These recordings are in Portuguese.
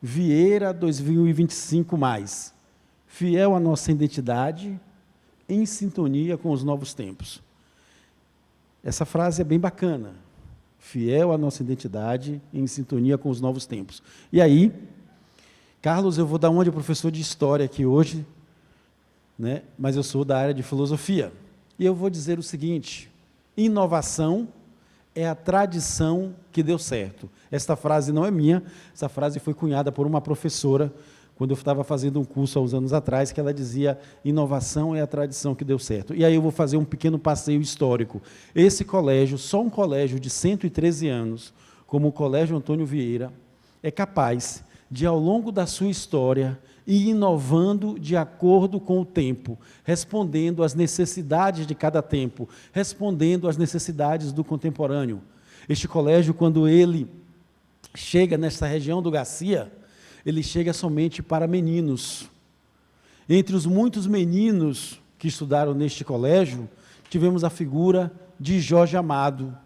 Vieira 2025 mais. Fiel à nossa identidade, em sintonia com os novos tempos. Essa frase é bem bacana. Fiel à nossa identidade, em sintonia com os novos tempos. E aí, Carlos, eu vou dar uma de professor de história aqui hoje, né? Mas eu sou da área de filosofia. E eu vou dizer o seguinte: inovação é a tradição que deu certo. Esta frase não é minha, essa frase foi cunhada por uma professora, quando eu estava fazendo um curso há uns anos atrás, que ela dizia: inovação é a tradição que deu certo. E aí eu vou fazer um pequeno passeio histórico. Esse colégio, só um colégio de 113 anos, como o Colégio Antônio Vieira, é capaz de, ao longo da sua história, ir inovando de acordo com o tempo, respondendo às necessidades de cada tempo, respondendo às necessidades do contemporâneo. Este colégio, quando ele chega nesta região do Garcia, ele chega somente para meninos. Entre os muitos meninos que estudaram neste colégio, tivemos a figura de Jorge Amado,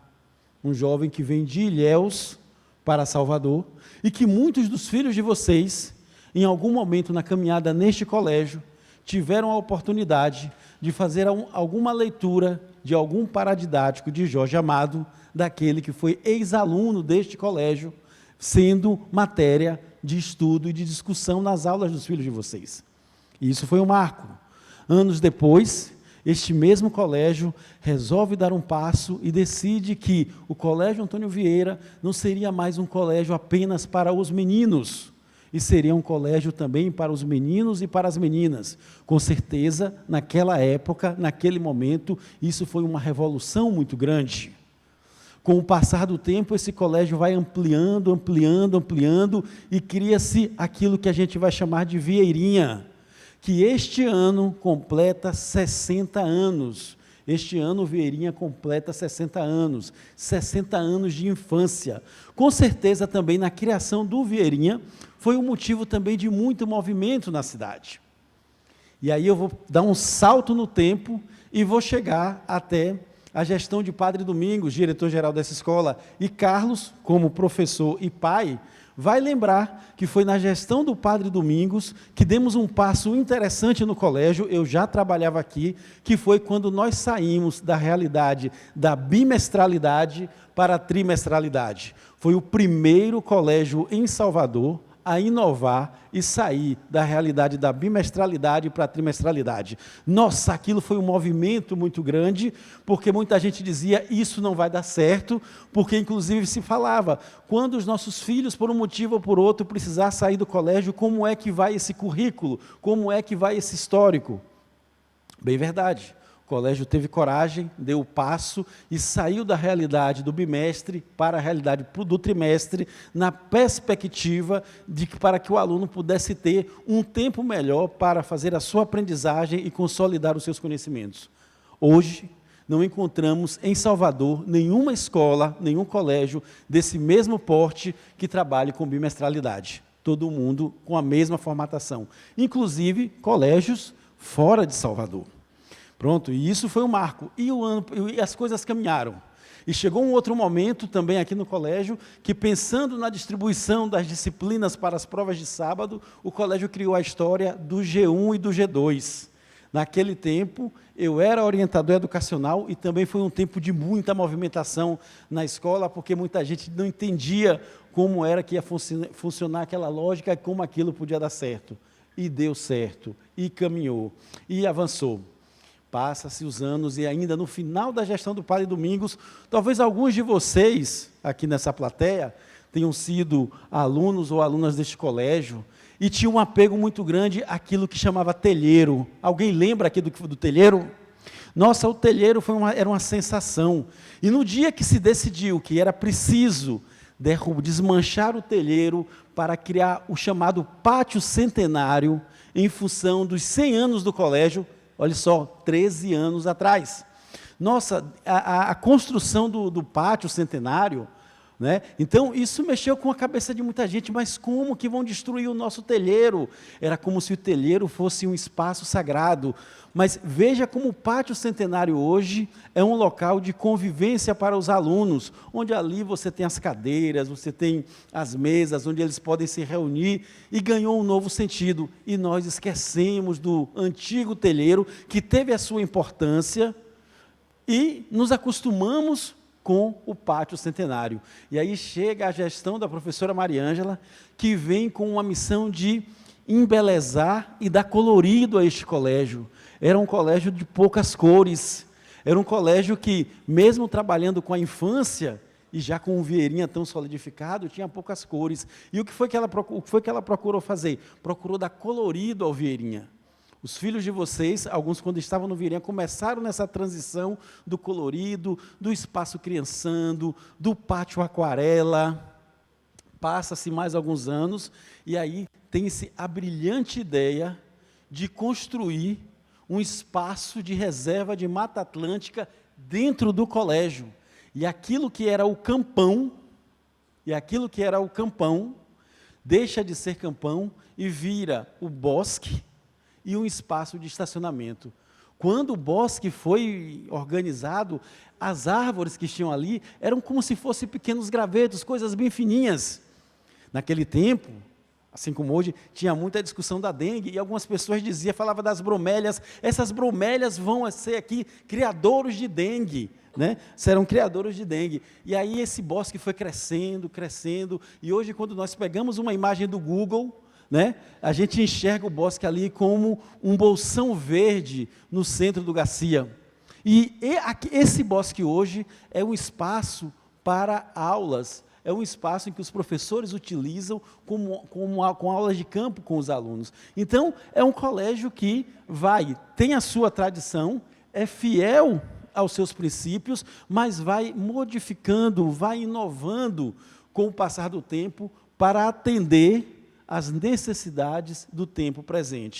um jovem que vem de Ilhéus para Salvador, e que muitos dos filhos de vocês, em algum momento na caminhada neste colégio, tiveram a oportunidade de fazer alguma leitura de algum paradidático de Jorge Amado, daquele que foi ex-aluno deste colégio, sendo matéria de estudo e de discussão nas aulas dos filhos de vocês. E isso foi um marco. Anos depois, este mesmo colégio resolve dar um passo e decide que o Colégio Antônio Vieira não seria mais um colégio apenas para os meninos, e seria um colégio também para os meninos e para as meninas. Com certeza, naquela época, naquele momento, isso foi uma revolução muito grande. Com o passar do tempo, esse colégio vai ampliando, e cria-se aquilo que a gente vai chamar de Vieirinha, que este ano completa 60 anos. Este ano, Vieirinha completa 60 anos, 60 anos de infância. Com certeza, também, na criação do Vieirinha, foi um motivo também de muito movimento na cidade. E aí eu vou dar um salto no tempo e vou chegar até a gestão de Padre Domingos, diretor-geral dessa escola, e Carlos, como professor e pai, vai lembrar que foi na gestão do Padre Domingos que demos um passo interessante no colégio. Eu já trabalhava aqui, que foi quando nós saímos da realidade da bimestralidade para a trimestralidade. Foi o primeiro colégio em Salvador a inovar e sair da realidade da bimestralidade para a trimestralidade. Nossa, aquilo foi um movimento muito grande, porque muita gente dizia: isso não vai dar certo, porque inclusive se falava, quando os nossos filhos, por um motivo ou por outro, precisar sair do colégio, como é que vai esse currículo? Como é que vai esse histórico? Bem verdade. O colégio teve coragem, deu o passo e saiu da realidade do bimestre para a realidade do trimestre, na perspectiva de que, para que o aluno pudesse ter um tempo melhor para fazer a sua aprendizagem e consolidar os seus conhecimentos. Hoje, não encontramos em Salvador nenhuma escola, nenhum colégio desse mesmo porte que trabalhe com bimestralidade. Todo mundo com a mesma formatação, inclusive colégios fora de Salvador. Pronto, e isso foi um marco. E as coisas caminharam. E chegou um outro momento também aqui no colégio, que, pensando na distribuição das disciplinas para as provas de sábado, o colégio criou a história do G1 e do G2. Naquele tempo, eu era orientador educacional e também foi um tempo de muita movimentação na escola, porque muita gente não entendia como era que ia funcionar aquela lógica e como aquilo podia dar certo. E deu certo, e caminhou, e avançou. Passa-se os anos e ainda no final da gestão do Padre Domingos, talvez alguns de vocês, aqui nessa plateia, tenham sido alunos ou alunas deste colégio e tinham um apego muito grande àquilo que chamava telheiro. Alguém lembra aqui do telheiro? Nossa, o telheiro era uma sensação. E no dia que se decidiu que era preciso desmanchar o telheiro para criar o chamado Pátio Centenário, em função dos 100 anos do colégio, olha só, 13 anos atrás. Nossa, a construção do Pátio Centenário né? Então, isso mexeu com a cabeça de muita gente, mas como que vão destruir o nosso telheiro? Era como se o telheiro fosse um espaço sagrado. Mas veja como o Pátio Centenário hoje é um local de convivência para os alunos, onde ali você tem as cadeiras, você tem as mesas, onde eles podem se reunir, e ganhou um novo sentido. E nós esquecemos do antigo telheiro, que teve a sua importância, e nos acostumamos com o Pátio Centenário. E aí chega a gestão da professora Mariângela, que vem com uma missão de embelezar e dar colorido a este colégio. Era um colégio de poucas cores, era um colégio que, mesmo trabalhando com a infância, e já com um Vieirinha tão solidificado, tinha poucas cores. E o que foi que ela procurou fazer? Procurou dar colorido ao Vieirinha. Os filhos de vocês, alguns quando estavam no Vieirinha, começaram nessa transição do colorido, do espaço criançando, do pátio aquarela. Passa-se mais alguns anos, e aí tem-se a brilhante ideia de construir um espaço de reserva de Mata Atlântica dentro do colégio. E aquilo que era o campão, deixa de ser campão e vira o bosque e um espaço de estacionamento. Quando o bosque foi organizado, as árvores que tinham ali eram como se fossem pequenos gravetos, coisas bem fininhas. Naquele tempo, assim como hoje, tinha muita discussão da dengue, e algumas pessoas falavam das bromélias, essas bromélias vão ser aqui criadouros de dengue, né? Serão criadouros de dengue. E aí esse bosque foi crescendo, crescendo, e hoje quando nós pegamos uma imagem do Google, né, a gente enxerga o bosque ali como um bolsão verde no centro do Garcia. E esse bosque hoje é um espaço para aulas, é um espaço em que os professores utilizam com aulas de campo com os alunos. Então, é um colégio que tem a sua tradição, é fiel aos seus princípios, mas vai modificando, vai inovando com o passar do tempo para atender às necessidades do tempo presente.